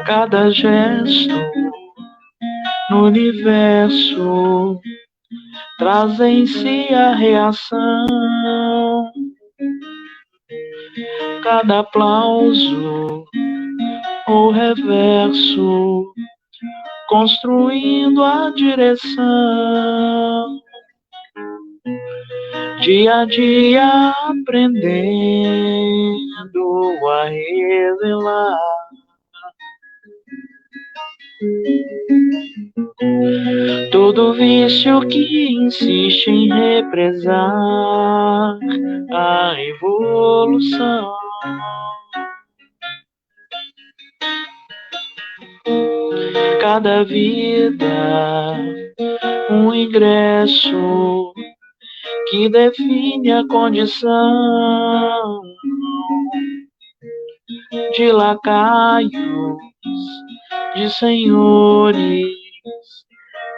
Cada gesto no universo traz em si a reação. Cada aplauso ou reverso construindo a direção. Dia a dia aprendendo a revelar. Todo vício que insiste em represar a evolução. Cada vida, um ingresso que define a condição de lacaios, de senhores,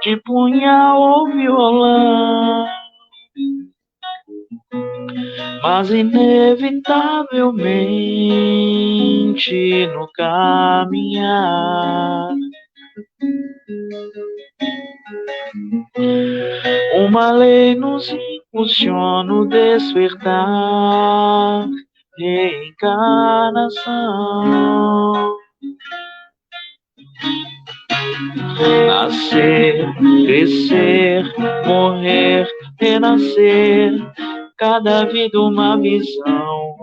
de punhal ou violão, mas inevitavelmente no caminhar uma lei nos impulsiona o despertar, reencarnação. Nascer, crescer, morrer, renascer, cada vida uma visão,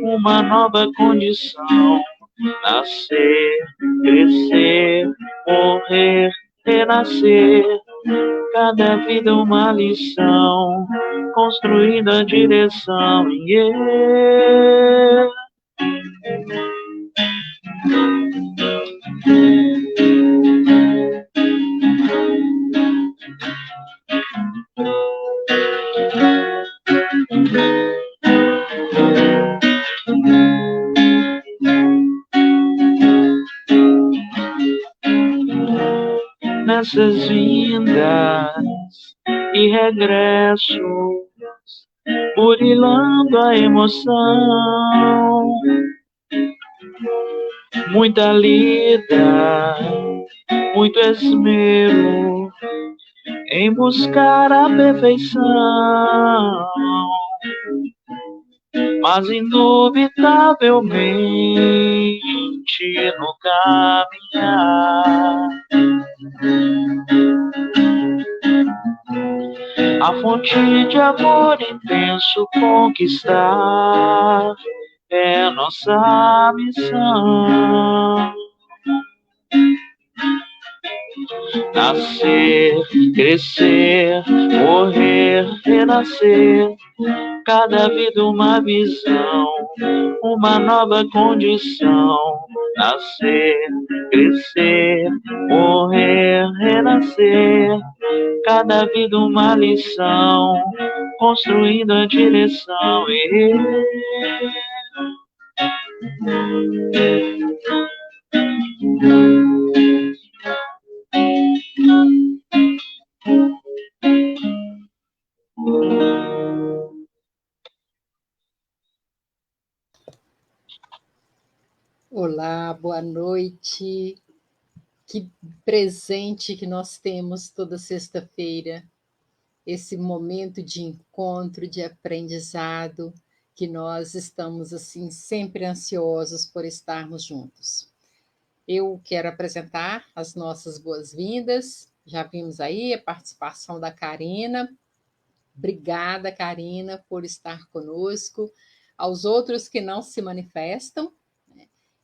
uma nova condição. Nascer, crescer, morrer, renascer, cada vida uma lição, construindo a direção. Yeah. Nessas vindas e regressos, burilando a emoção, muita lida, muito esmero em buscar a perfeição, mas indubitavelmente no caminhar a fonte de amor intenso conquistar é nossa missão. Nascer, crescer, morrer, renascer, cada vida uma visão, uma nova condição. Nascer, crescer, morrer, renascer, cada vida uma lição, construindo a direção. Olá, boa noite. Que presente que nós temos toda sexta-feira, esse momento de encontro, de aprendizado, que nós estamos assim sempre ansiosos por estarmos juntos. Eu quero apresentar as nossas boas-vindas. Já vimos aí a participação da Karina. Obrigada, Karina, por estar conosco. Aos outros que não se manifestam,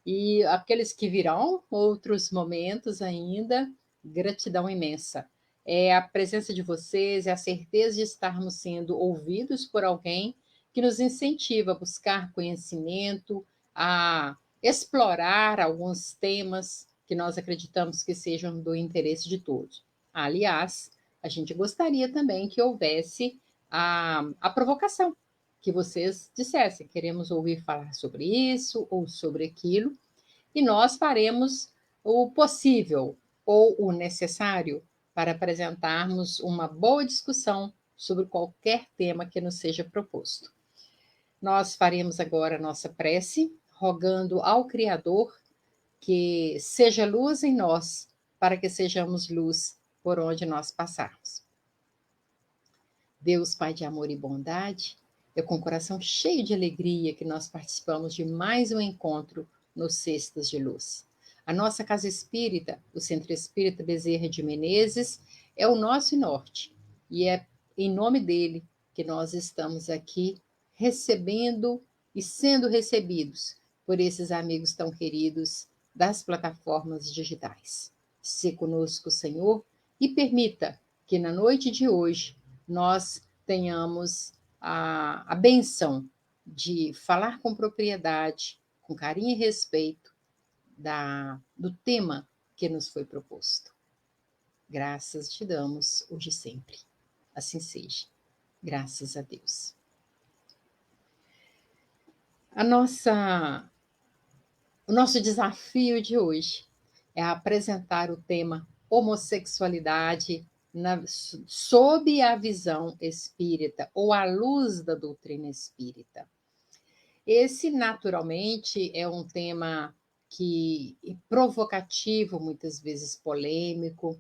e aqueles que virão, outros momentos ainda, gratidão imensa. É a presença de vocês, é a certeza de estarmos sendo ouvidos por alguém que nos incentiva a buscar conhecimento, a explorar alguns temas que nós acreditamos que sejam do interesse de todos. Aliás, a gente gostaria também que houvesse a provocação, que vocês dissessem, queremos ouvir falar sobre isso ou sobre aquilo, e nós faremos o possível ou o necessário para apresentarmos uma boa discussão sobre qualquer tema que nos seja proposto. Nós faremos agora a nossa prece, rogando ao Criador que seja luz em nós, para que sejamos luz por onde nós passarmos. Deus, Pai de amor e bondade, é com o coração cheio de alegria que nós participamos de mais um encontro nos Cestas de Luz. A nossa casa espírita, o Centro Espírita Bezerra de Menezes, é o nosso norte, e é em nome dele que nós estamos aqui recebendo e sendo recebidos por esses amigos tão queridos das plataformas digitais. Se conosco, Senhor, e permita que na noite de hoje nós tenhamos a benção de falar com propriedade, com carinho e respeito do tema que nos foi proposto. Graças te damos hoje e sempre. Assim seja. Graças a Deus. O nosso desafio de hoje é apresentar o tema homossexualidade sob a visão espírita, ou à luz da doutrina espírita. Esse, naturalmente, é um tema que é provocativo, muitas vezes polêmico,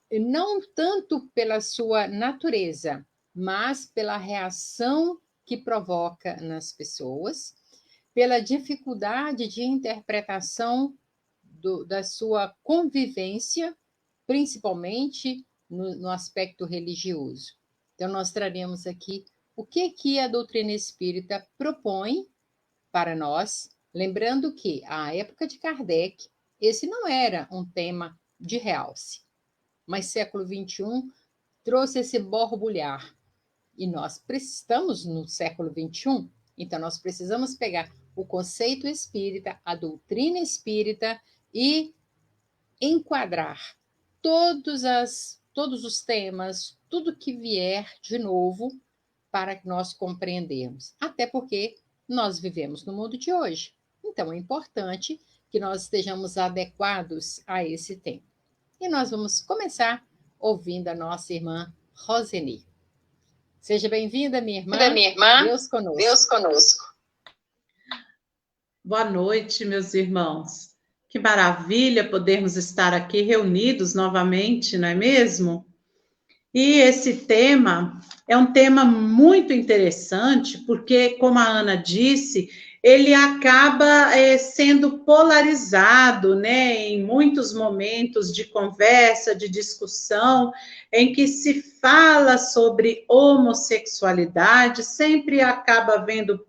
não tanto pela sua natureza, mas pela reação que provoca nas pessoas, pela dificuldade de interpretação da sua convivência, principalmente no aspecto religioso. Então, nós traremos aqui o que a doutrina espírita propõe para nós, lembrando que, à época de Kardec, esse não era um tema de realce, mas século XXI trouxe esse borbulhar, e nós estamos no século XXI, então nós precisamos pegar o conceito espírita, a doutrina espírita e enquadrar todos os temas, tudo que vier de novo, para que nós compreendamos. Até porque nós vivemos no mundo de hoje. Então, é importante que nós estejamos adequados a esse tempo. E nós vamos começar ouvindo a nossa irmã Roseni. Seja bem-vinda, minha irmã. Deus conosco. Deus conosco. Boa noite, meus irmãos. Que maravilha podermos estar aqui reunidos novamente, não é mesmo? E esse tema é um tema muito interessante, porque, como a Ana disse, ele acaba sendo polarizado, né, em muitos momentos de conversa, de discussão, em que se fala sobre homossexualidade, sempre acaba havendo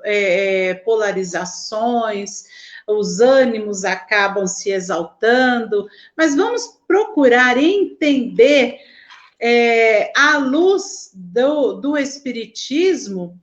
polarizações, os ânimos acabam se exaltando, mas vamos procurar entender, à luz do Espiritismo,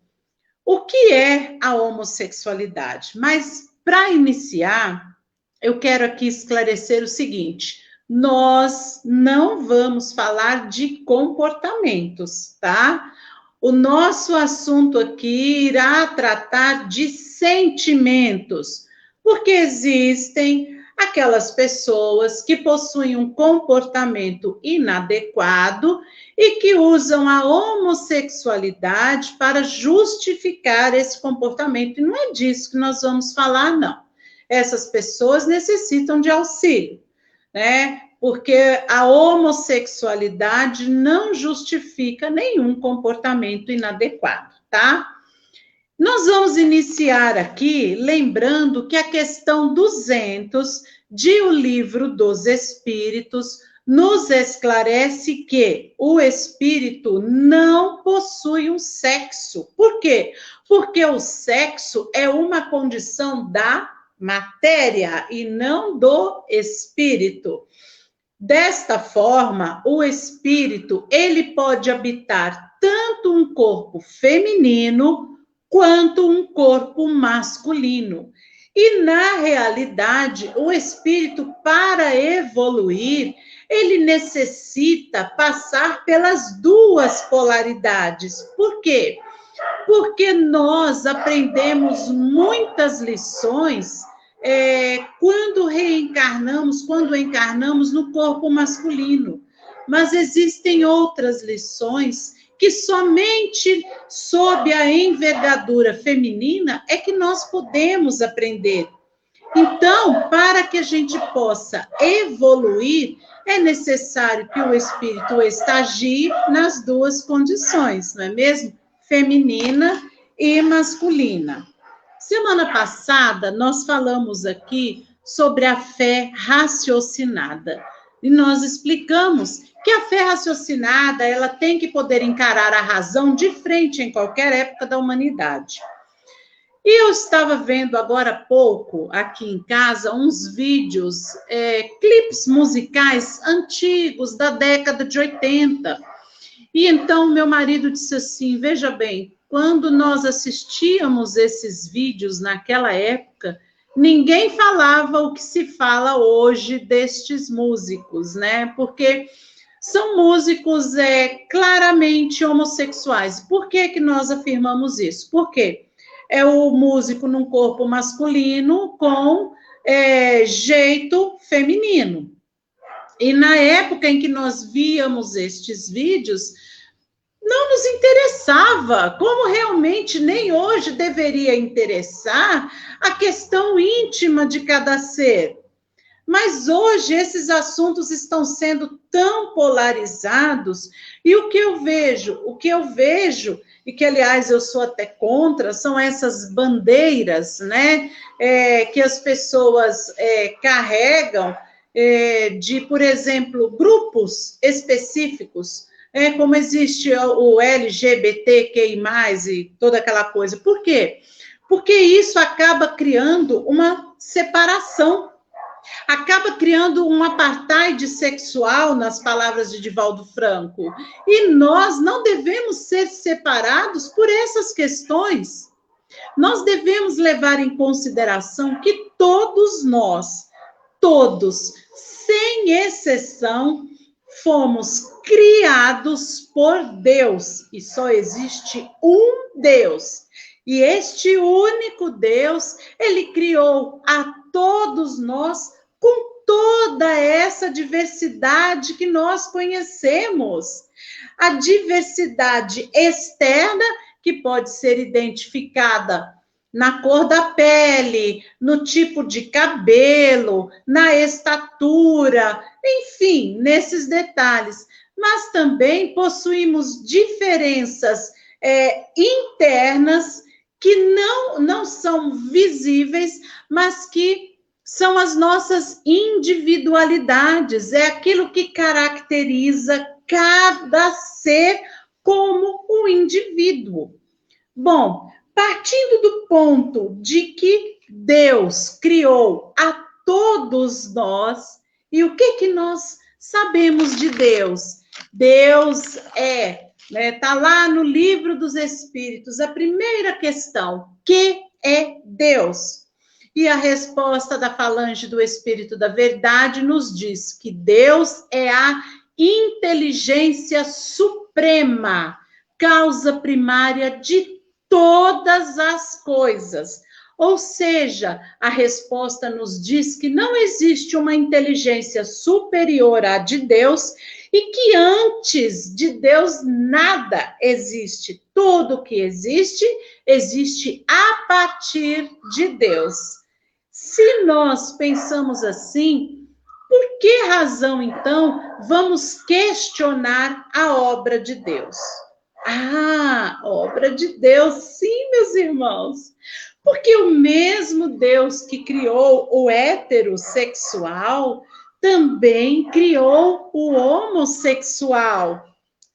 o que é a homossexualidade. Mas, para iniciar, eu quero aqui esclarecer o seguinte: nós não vamos falar de comportamentos, tá? O nosso assunto aqui irá tratar de sentimentos, porque existem aquelas pessoas que possuem um comportamento inadequado e que usam a homossexualidade para justificar esse comportamento. E não é disso que nós vamos falar, não. Essas pessoas necessitam de auxílio, né? Porque a homossexualidade não justifica nenhum comportamento inadequado, tá? Nós vamos iniciar aqui lembrando que a questão 200 de O Livro dos Espíritos nos esclarece que o espírito não possui um sexo. Por quê? Porque o sexo é uma condição da matéria e não do espírito. Desta forma, o espírito, ele pode habitar tanto um corpo feminino quanto um corpo masculino. E, na realidade, o espírito, para evoluir, ele necessita passar pelas duas polaridades. Por quê? Porque nós aprendemos muitas lições quando encarnamos no corpo masculino. Mas existem outras lições que somente sob a envergadura feminina é que nós podemos aprender. Então, para que a gente possa evoluir, é necessário que o espírito estagie nas duas condições, não é mesmo? Feminina e masculina. Semana passada, nós falamos aqui sobre a fé raciocinada. E nós explicamos que a fé raciocinada, ela tem que poder encarar a razão de frente em qualquer época da humanidade. E eu estava vendo agora há pouco, aqui em casa, uns vídeos, clipes musicais antigos, da década de 80. E então meu marido disse assim, veja bem, quando nós assistíamos esses vídeos naquela época, ninguém falava o que se fala hoje destes músicos, né? Porque são músicos claramente homossexuais. Por que que nós afirmamos isso? Por quê? É o músico num corpo masculino com jeito feminino. E na época em que nós víamos estes vídeos, não nos interessava, como realmente nem hoje deveria interessar, a questão íntima de cada ser. Mas hoje esses assuntos estão sendo tão polarizados, e o que eu vejo, e que, aliás, eu sou até contra, são essas bandeiras, né, que as pessoas carregam de, por exemplo, grupos específicos, como existe o LGBTQI+, e toda aquela coisa. Por quê? Porque isso acaba criando uma separação, acaba criando um apartheid sexual, nas palavras de Divaldo Franco. E nós não devemos ser separados por essas questões. Nós devemos levar em consideração que todos nós, todos, sem exceção, fomos criados por Deus. E só existe um Deus. E este único Deus, ele criou a todos nós com toda essa diversidade que nós conhecemos. A diversidade externa, que pode ser identificada na cor da pele, no tipo de cabelo, na estatura, enfim, nesses detalhes. Mas também possuímos diferenças internas que não são visíveis, mas que são as nossas individualidades, é aquilo que caracteriza cada ser como um indivíduo. Bom, partindo do ponto de que Deus criou a todos nós, e o que nós sabemos de Deus? Deus tá lá no Livro dos Espíritos, a primeira questão, que é Deus? E a resposta da falange do Espírito da Verdade nos diz que Deus é a inteligência suprema, causa primária de todas as coisas. Ou seja, a resposta nos diz que não existe uma inteligência superior à de Deus e que antes de Deus nada existe. Tudo que existe, existe a partir de Deus. Se nós pensamos assim, por que razão, então, vamos questionar a obra de Deus? Obra de Deus, sim, meus irmãos. Porque o mesmo Deus que criou o heterossexual também criou o homossexual.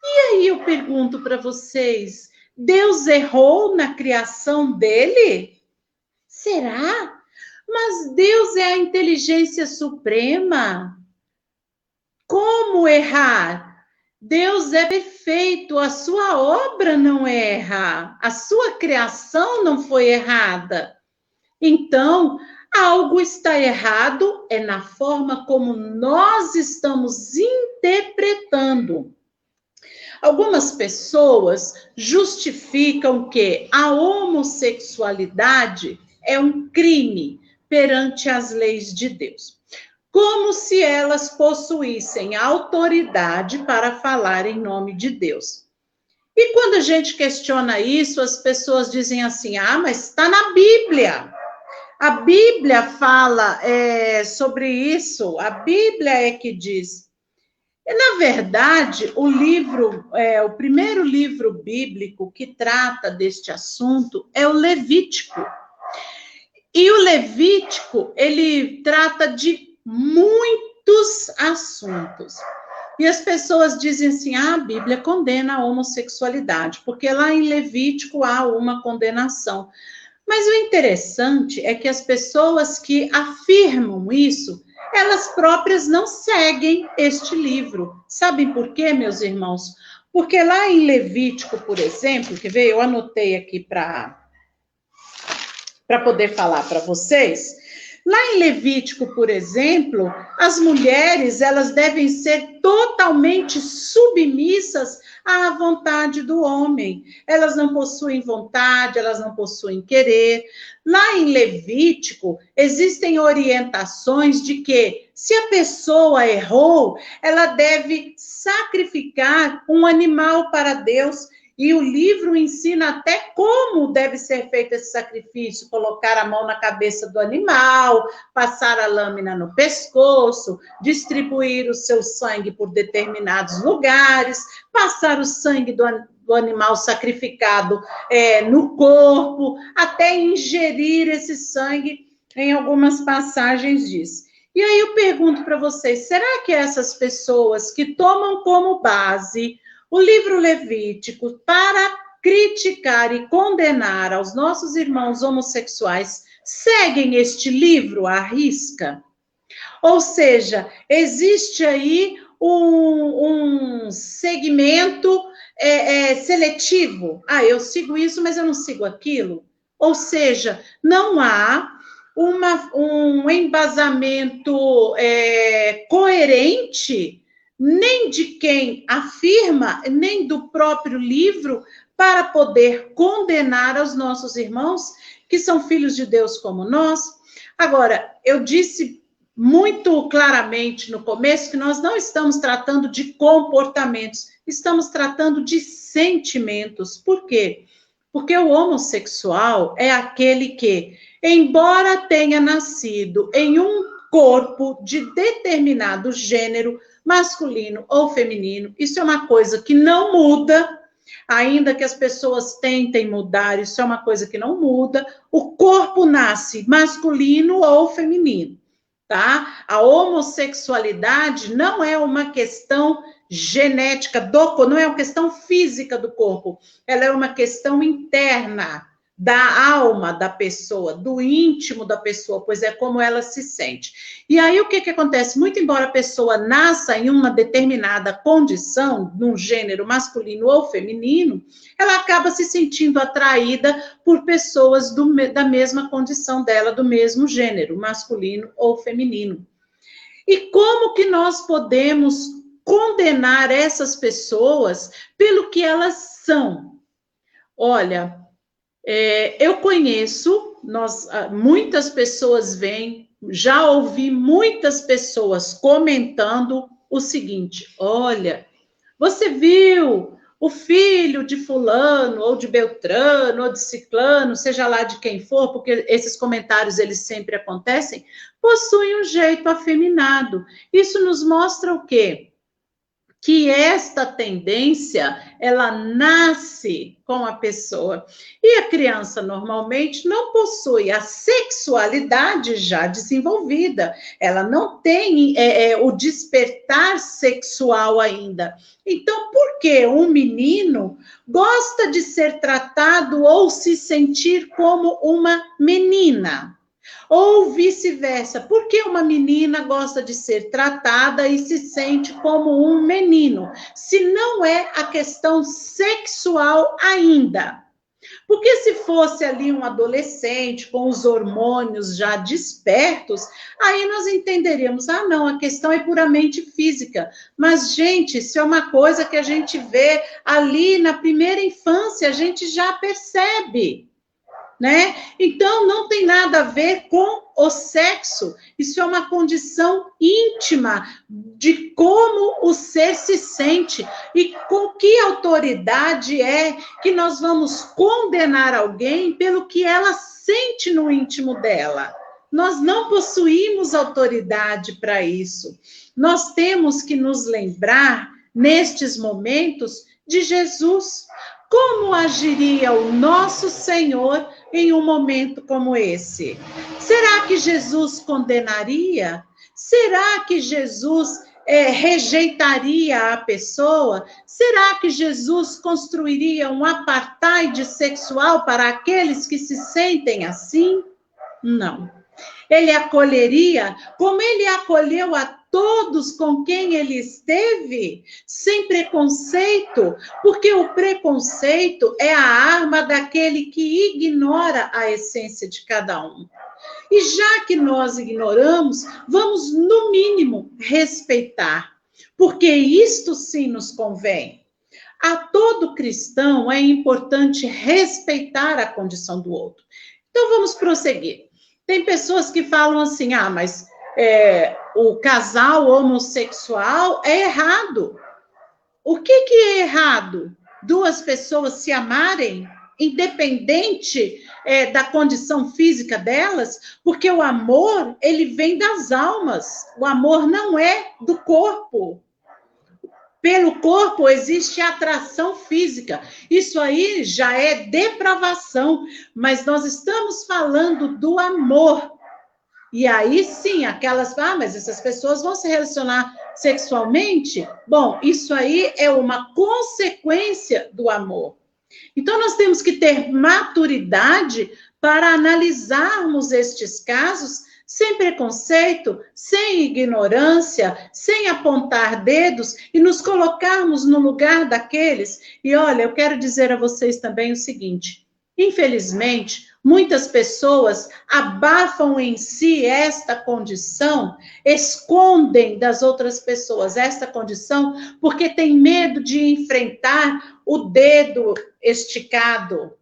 E aí eu pergunto para vocês, Deus errou na criação dele? Será? Mas Deus é a inteligência suprema. Como errar? Deus é perfeito, a sua obra não erra, a sua criação não foi errada. Então, algo está errado na forma como nós estamos interpretando. Algumas pessoas justificam que a homossexualidade é um crime perante as leis de Deus, como se elas possuíssem autoridade para falar em nome de Deus. E gente questiona isso, as pessoas dizem assim, mas está na Bíblia. A Bíblia fala sobre isso, a Bíblia é que diz. E, na verdade, o primeiro livro bíblico que trata deste assunto é o Levítico. E o Levítico, ele trata de muitos assuntos. E as pessoas dizem assim, a Bíblia condena a homossexualidade, porque lá em Levítico há uma condenação. Mas o interessante é que as pessoas que afirmam isso, elas próprias não seguem este livro. Sabem por quê, meus irmãos? Porque lá em Levítico, por exemplo, que veio, eu anotei aqui para poder falar para vocês. Lá em Levítico, por exemplo, as mulheres, elas devem ser totalmente submissas à vontade do homem. Elas não possuem vontade, elas não possuem querer. Lá em Levítico, existem orientações de que, se a pessoa errou, ela deve sacrificar um animal para Deus. E o livro ensina até como deve ser feito esse sacrifício, colocar a mão na cabeça do animal, passar a lâmina no pescoço, distribuir o seu sangue por determinados lugares, passar o sangue do animal sacrificado no corpo, até ingerir esse sangue, em algumas passagens diz. E aí eu pergunto para vocês, será que essas pessoas que tomam como base o livro Levítico para criticar e condenar aos nossos irmãos homossexuais seguem este livro à risca? Ou seja, existe aí um segmento seletivo. Eu sigo isso, mas eu não sigo aquilo. Ou seja, não há um embasamento coerente nem de quem afirma, nem do próprio livro, para poder condenar aos nossos irmãos que são filhos de Deus como nós. Agora, eu disse muito claramente no começo que nós não estamos tratando de comportamentos, estamos tratando de sentimentos. Por quê? Porque o homossexual é aquele que, embora tenha nascido em um corpo de determinado gênero, masculino ou feminino, isso é uma coisa que não muda, ainda que as pessoas tentem mudar, isso é uma coisa que não muda, o corpo nasce masculino ou feminino, tá? A homossexualidade não é uma questão genética, não é uma questão física do corpo, ela é uma questão interna, da alma da pessoa, do íntimo da pessoa, pois é como ela se sente. E aí o que acontece? Muito embora a pessoa nasça em uma determinada condição, num gênero masculino ou feminino, ela acaba se sentindo atraída por pessoas da mesma condição dela, do mesmo gênero, masculino ou feminino. E como que nós podemos condenar essas pessoas pelo que elas são? Olha, eu conheço, muitas pessoas vêm, já ouvi muitas pessoas comentando o seguinte: olha, você viu o filho de fulano, ou de Beltrano, ou de Ciclano, seja lá de quem for, porque esses comentários eles sempre acontecem, possui um jeito afeminado. Isso nos mostra o quê? Que esta tendência, ela nasce com a pessoa. E a criança, normalmente, não possui a sexualidade já desenvolvida. Ela não tem o despertar sexual ainda. Então, por que um menino gosta de ser tratado ou se sentir como uma menina? Ou vice-versa, por que uma menina gosta de ser tratada e se sente como um menino, se não é a questão sexual ainda? Porque se fosse ali um adolescente com os hormônios já despertos, aí nós entenderíamos, não, a questão é puramente física. Mas, gente, isso é uma coisa que a gente vê ali na primeira infância, a gente já percebe. né? Então, não tem nada a ver com o sexo. Isso é uma condição íntima de como o ser se sente e com que autoridade é que nós vamos condenar alguém pelo que ela sente no íntimo dela. Nós não possuímos autoridade para isso. Nós temos que nos lembrar, nestes momentos, de Jesus. Como agiria o nosso Senhor em um momento como esse? Será que Jesus condenaria? Será que Jesus rejeitaria a pessoa? Será que Jesus construiria um apartheid sexual para aqueles que se sentem assim? Não. Ele acolheria como ele acolheu a todos com quem ele esteve, sem preconceito, porque o preconceito é a arma daquele que ignora a essência de cada um. E já que nós ignoramos, vamos, no mínimo, respeitar, porque isto sim nos convém. A todo cristão é importante respeitar a condição do outro. Então, vamos prosseguir. Tem pessoas que falam assim, mas o casal homossexual é errado. O que é errado? Duas pessoas se amarem, independente da condição física delas, porque o amor, ele vem das almas. O amor não é do corpo. Pelo corpo existe atração física. Isso aí já é depravação, mas nós estamos falando do amor. E aí sim, aquelas, mas essas pessoas vão se relacionar sexualmente? Bom, isso aí é uma consequência do amor. Então, nós temos que ter maturidade para analisarmos estes casos sem preconceito, sem ignorância, sem apontar dedos e nos colocarmos no lugar daqueles. E olha, eu quero dizer a vocês também o seguinte: infelizmente, muitas pessoas abafam em si esta condição, escondem das outras pessoas esta condição, porque tem medo de enfrentar o dedo esticado,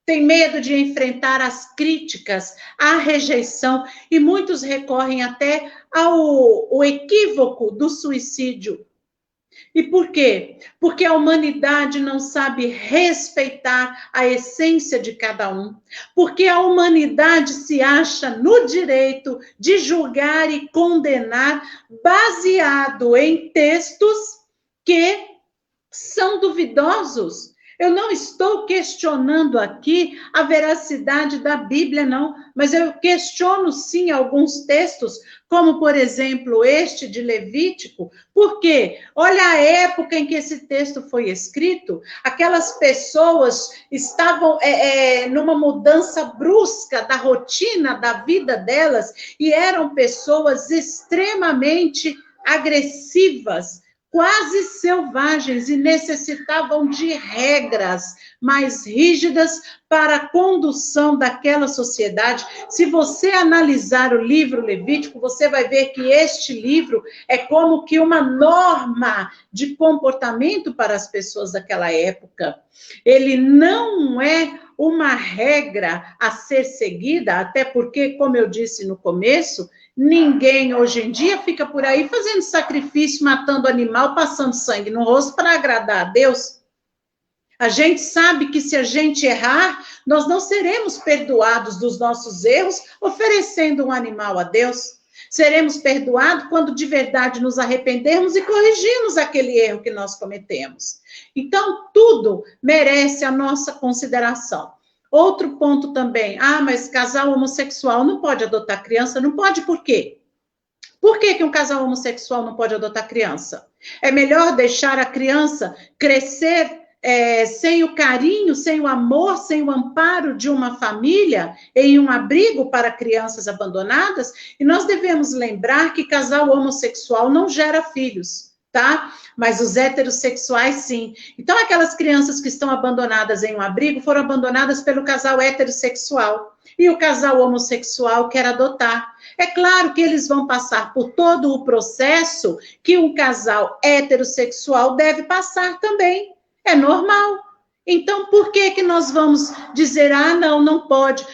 tem medo de enfrentar as críticas, a rejeição, e muitos recorrem até ao equívoco do suicídio. E por quê? Porque a humanidade não sabe respeitar a essência de cada um. Porque a humanidade se acha no direito de julgar e condenar baseado em textos que são duvidosos. Eu não estou questionando aqui a veracidade da Bíblia, não, mas eu questiono sim alguns textos, como, por exemplo, este de Levítico, porque olha a época em que esse texto foi escrito, aquelas pessoas estavam numa mudança brusca da rotina da vida delas, e eram pessoas extremamente agressivas, quase selvagens, e necessitavam de regras mais rígidas para a condução daquela sociedade. Se você analisar o livro Levítico, você vai ver que este livro é como que uma norma de comportamento para as pessoas daquela época. Ele não é uma regra a ser seguida, até porque, como eu disse no começo, ninguém hoje em dia fica por aí fazendo sacrifício, matando animal, passando sangue no rosto para agradar a Deus. A gente sabe que se a gente errar, nós não seremos perdoados dos nossos erros oferecendo um animal a Deus. Seremos perdoados quando de verdade nos arrependermos e corrigirmos aquele erro que nós cometemos. Então, tudo merece a nossa consideração. Outro ponto também, mas casal homossexual não pode adotar criança? Não pode por quê? Por que um casal homossexual não pode adotar criança? É melhor deixar a criança crescer sem o carinho, sem o amor, sem o amparo de uma família, em um abrigo para crianças abandonadas? E nós devemos lembrar que casal homossexual não gera filhos, tá? Mas os heterossexuais, sim. Então, aquelas crianças que estão abandonadas em um abrigo foram abandonadas pelo casal heterossexual. E o casal homossexual quer adotar. É claro que eles vão passar por todo o processo que um casal heterossexual deve passar também. É normal. Então, por que que nós vamos dizer, ah, não, não pode,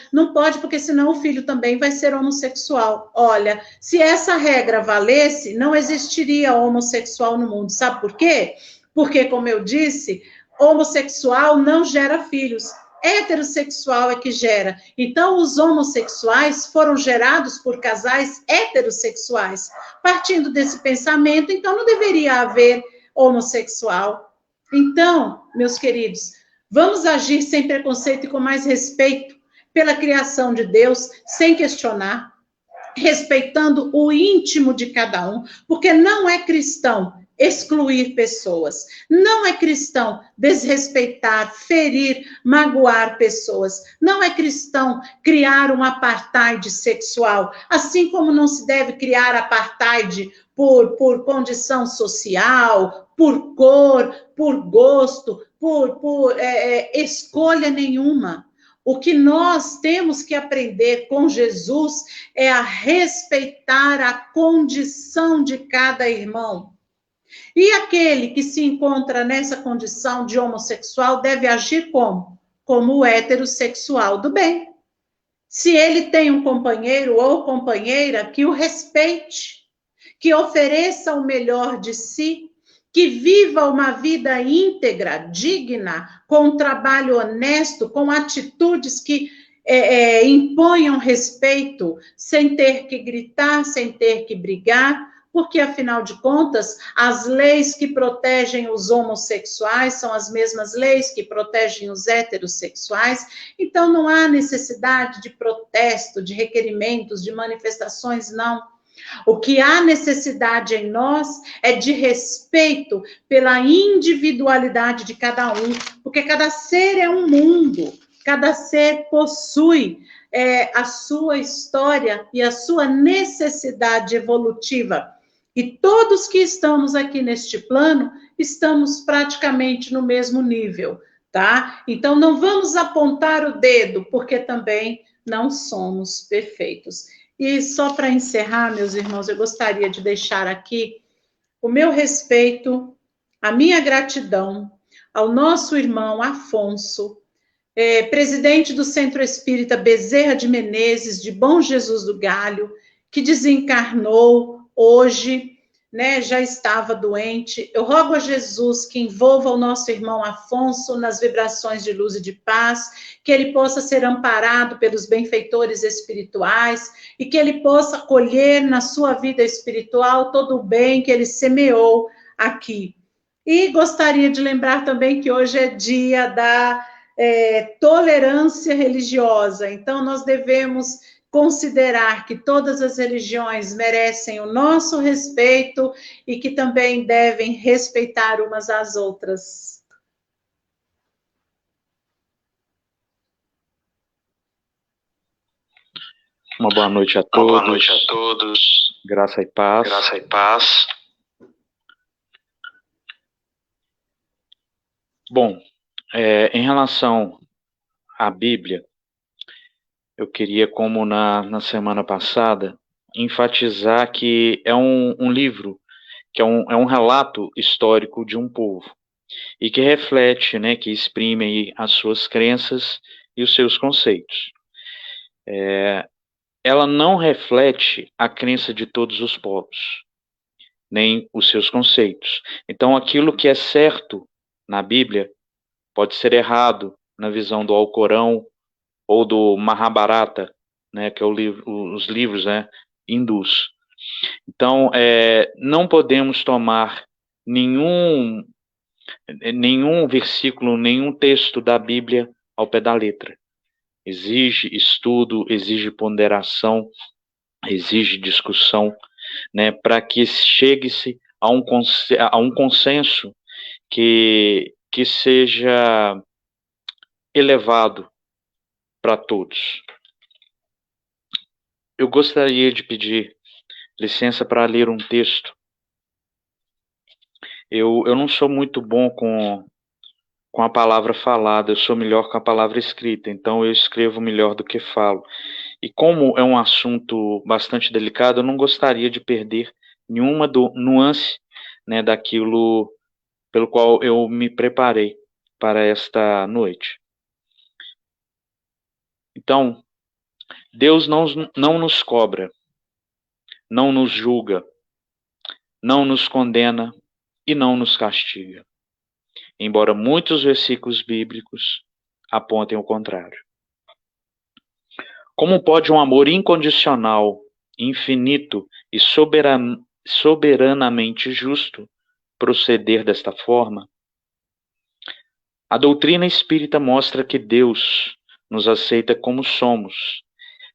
porque senão o filho também vai ser homossexual? Olha, se essa regra valesse, não existiria homossexual no mundo. Sabe por quê? Porque, como eu disse, homossexual não gera filhos. Heterossexual é que gera. Então, os homossexuais foram gerados por casais heterossexuais. Partindo desse pensamento, então não deveria haver homossexual. Então, meus queridos, vamos agir sem preconceito e com mais respeito pela criação de Deus, sem questionar, respeitando o íntimo de cada um, porque não é cristão excluir pessoas, não é cristão desrespeitar, ferir, magoar pessoas, não é cristão criar um apartheid sexual, assim como não se deve criar apartheid por condição social, por cor, por gosto, por escolha nenhuma. O que nós temos que aprender com Jesus é a respeitar a condição de cada irmão. E aquele que se encontra nessa condição de homossexual deve agir como? Como o heterossexual do bem. Se ele tem um companheiro ou companheira, que o respeite, que ofereça o melhor de si, que viva uma vida íntegra, digna, com um trabalho honesto, com atitudes que imponham respeito, sem ter que gritar, sem ter que brigar, porque, afinal de contas, as leis que protegem os homossexuais são as mesmas leis que protegem os heterossexuais, então não há necessidade de protesto, de requerimentos, de manifestações, não. O que há necessidade em nós é de respeito pela individualidade de cada um, porque cada ser é um mundo, cada ser possui a sua história e a sua necessidade evolutiva. E todos que estamos aqui neste plano, estamos praticamente no mesmo nível, tá? Então, não vamos apontar o dedo, porque também não somos perfeitos. E só para encerrar, meus irmãos, eu gostaria de deixar aqui o meu respeito, a minha gratidão ao nosso irmão Afonso, presidente do Centro Espírita Bezerra de Menezes, de Bom Jesus do Galho, que desencarnou hoje, né, já estava doente. Eu rogo a Jesus que envolva o nosso irmão Afonso nas vibrações de luz e de paz, que ele possa ser amparado pelos benfeitores espirituais e que ele possa colher na sua vida espiritual todo o bem que ele semeou aqui. E gostaria de lembrar também que hoje é dia da tolerância religiosa, então nós devemos considerar que todas as religiões merecem o nosso respeito e que também devem respeitar umas às outras. Uma boa noite a todos. Uma boa noite a todos. Graça e paz. Graça e paz. Bom, em relação à Bíblia, eu queria, como na semana passada, enfatizar que é um livro, que é um relato histórico de um povo, e que reflete, né, que exprime aí as suas crenças e os seus conceitos. Ela não reflete a crença de todos os povos, nem os seus conceitos. Então, aquilo que é certo na Bíblia pode ser errado na visão do Alcorão ou do Mahabharata, né, que é os livros, né, hindus. Então, não podemos tomar nenhum versículo, nenhum texto da Bíblia ao pé da letra. Exige estudo, exige ponderação, exige discussão, né, para que chegue-se a um consenso que seja elevado para todos. Eu gostaria de pedir licença para ler um texto. Eu não sou muito bom com a palavra falada, eu sou melhor com a palavra escrita, então eu escrevo melhor do que falo. E como é um assunto bastante delicado, eu não gostaria de perder nenhuma nuance, né, daquilo pelo qual eu me preparei para esta noite. Então, Deus não nos cobra, não nos julga, não nos condena e não nos castiga, embora muitos versículos bíblicos apontem o contrário. Como pode um amor incondicional, infinito e soberanamente justo proceder desta forma? A doutrina espírita mostra que Deus nos aceita como somos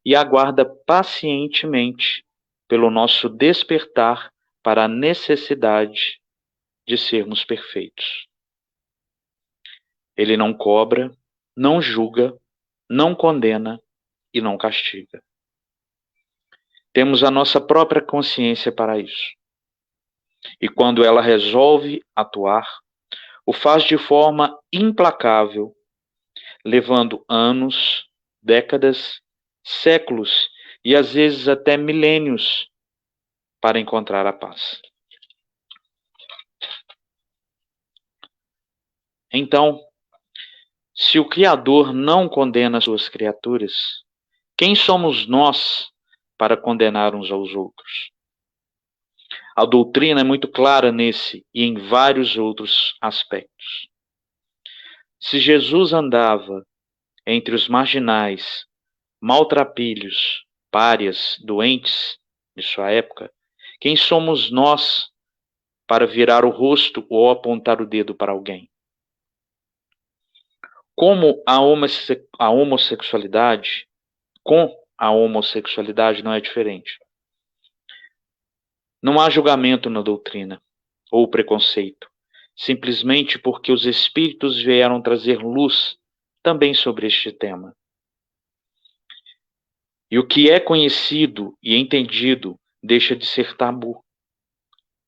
e aguarda pacientemente pelo nosso despertar para a necessidade de sermos perfeitos. Ele não cobra, não julga, não condena e não castiga. Temos a nossa própria consciência para isso. E quando ela resolve atuar, o faz de forma implacável, levando anos, décadas, séculos e às vezes até milênios para encontrar a paz. Então, se o Criador não condena suas criaturas, quem somos nós para condenar uns aos outros? A doutrina é muito clara nesse e em vários outros aspectos. Se Jesus andava entre os marginais, maltrapilhos, párias, doentes de sua época, quem somos nós para virar o rosto ou apontar o dedo para alguém? Como a homossexualidade, com a homossexualidade não é diferente. Não há julgamento na doutrina ou preconceito, simplesmente porque os espíritos vieram trazer luz também sobre este tema. E o que é conhecido e entendido deixa de ser tabu,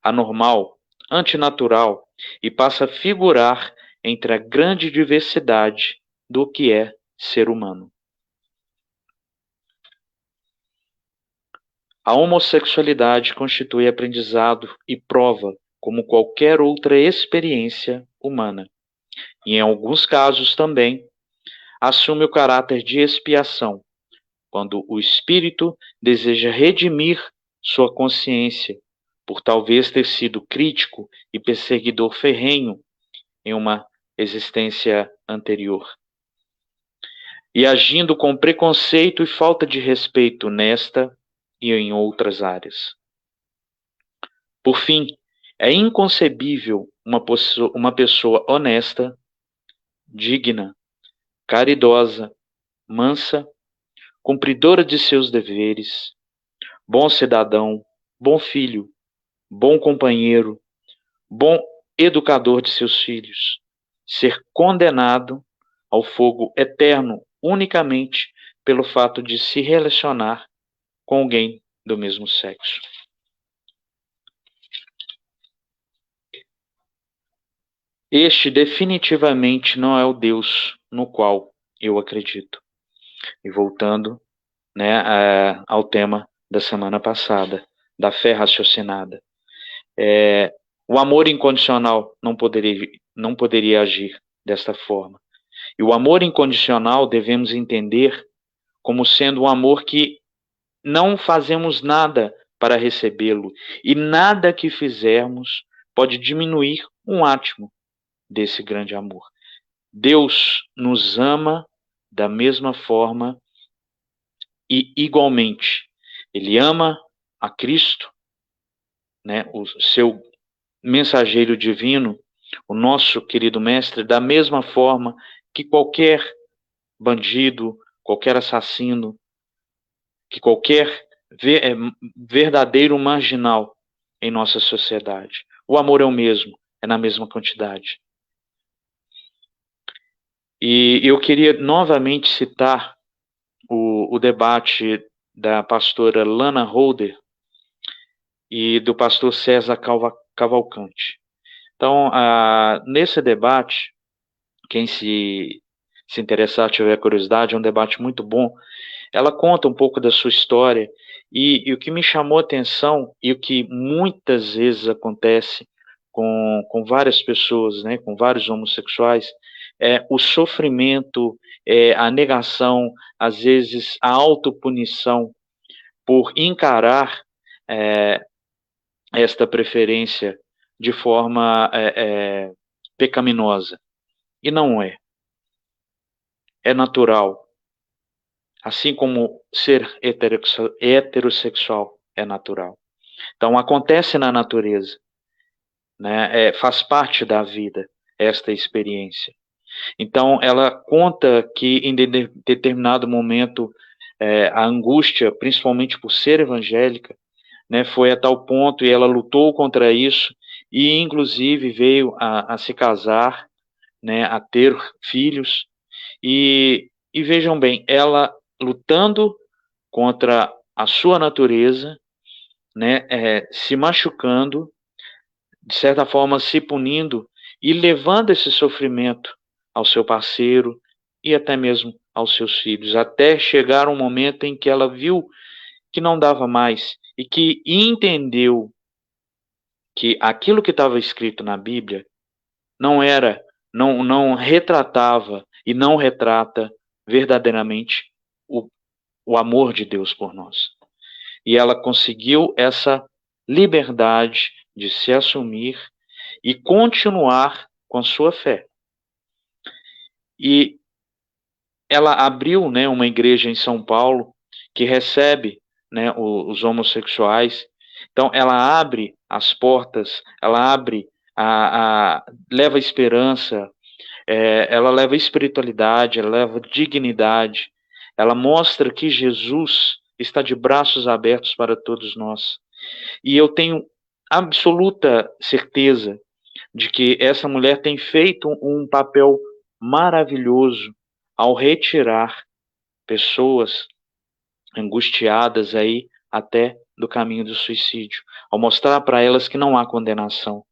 anormal, antinatural e passa a figurar entre a grande diversidade do que é ser humano. A homossexualidade constitui aprendizado e prova como qualquer outra experiência humana, e em alguns casos também assume o caráter de expiação, quando o espírito deseja redimir sua consciência por talvez ter sido crítico e perseguidor ferrenho em uma existência anterior, e agindo com preconceito e falta de respeito nesta e em outras áreas. Por fim, é inconcebível uma pessoa honesta, digna, caridosa, mansa, cumpridora de seus deveres, bom cidadão, bom filho, bom companheiro, bom educador de seus filhos, ser condenado ao fogo eterno unicamente pelo fato de se relacionar com alguém do mesmo sexo. Este definitivamente não é o Deus no qual eu acredito. E voltando, ao tema da semana passada, da fé raciocinada. O amor incondicional não poderia agir desta forma. E o amor incondicional devemos entender como sendo um amor que não fazemos nada para recebê-lo, e nada que fizermos pode diminuir um átimo desse grande amor. Deus nos ama da mesma forma e igualmente. Ele ama a Cristo, o seu mensageiro divino, o nosso querido mestre, da mesma forma que qualquer bandido, qualquer assassino, que qualquer verdadeiro marginal em nossa sociedade. O amor é o mesmo, é na mesma quantidade. E eu queria novamente citar o debate da pastora Lana Holder e do pastor César Cavalcante. Então, nesse debate, quem se interessar, tiver curiosidade, é um debate muito bom. Ela conta um pouco da sua história e o que me chamou a atenção e o que muitas vezes acontece com várias pessoas, com vários homossexuais, o sofrimento, a negação, às vezes a autopunição por encarar esta preferência de forma pecaminosa. E não é. É natural. Assim como ser heterossexual é natural. Então, acontece na natureza, né? Faz parte da vida esta experiência. Então, ela conta que em determinado momento a angústia, principalmente por ser evangélica, né, foi a tal ponto e ela lutou contra isso e, inclusive, veio a se casar, né, a ter filhos. E vejam bem, ela lutando contra a sua natureza, né, se machucando, de certa forma se punindo e levando esse sofrimento ao seu parceiro e até mesmo aos seus filhos, até chegar um momento em que ela viu que não dava mais e que entendeu que aquilo que estava escrito na Bíblia não era, não retratava e não retrata verdadeiramente o, o amor de Deus por nós. E ela conseguiu essa liberdade de se assumir e continuar com a sua fé. E ela abriu, né, uma igreja em São Paulo que recebe, né, os homossexuais. Então, ela abre as portas, ela abre, leva esperança, ela leva espiritualidade, ela leva dignidade, ela mostra que Jesus está de braços abertos para todos nós. E eu tenho absoluta certeza de que essa mulher tem feito um papel maravilhoso ao retirar pessoas angustiadas aí até do caminho do suicídio, ao mostrar para elas que não há condenação.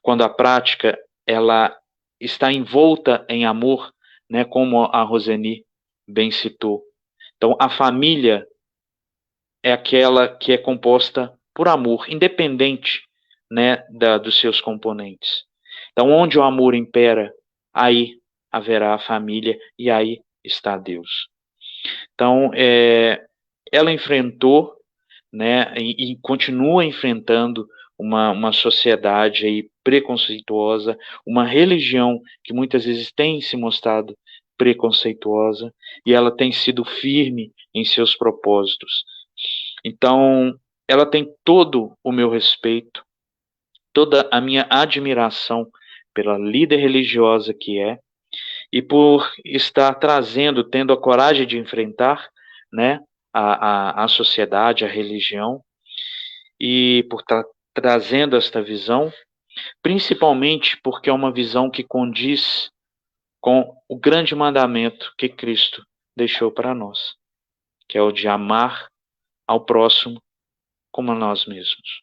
Quando a prática ela está envolta em amor, né, como a Roseni bem citou. Então, a família é aquela que é composta por amor, independente, né, dos seus componentes. Então, onde o amor impera, aí haverá a família e aí está Deus. Então, ela enfrentou, né, e continua enfrentando uma sociedade aí preconceituosa, uma religião que muitas vezes tem se mostrado preconceituosa, e ela tem sido firme em seus propósitos. Então, ela tem todo o meu respeito, toda a minha admiração pela líder religiosa que é, e por estar trazendo, tendo a coragem de enfrentar, né, a sociedade, a religião, e por estar trazendo esta visão, principalmente porque é uma visão que condiz com o grande mandamento que Cristo deixou para nós, que é o de amar ao próximo como a nós mesmos.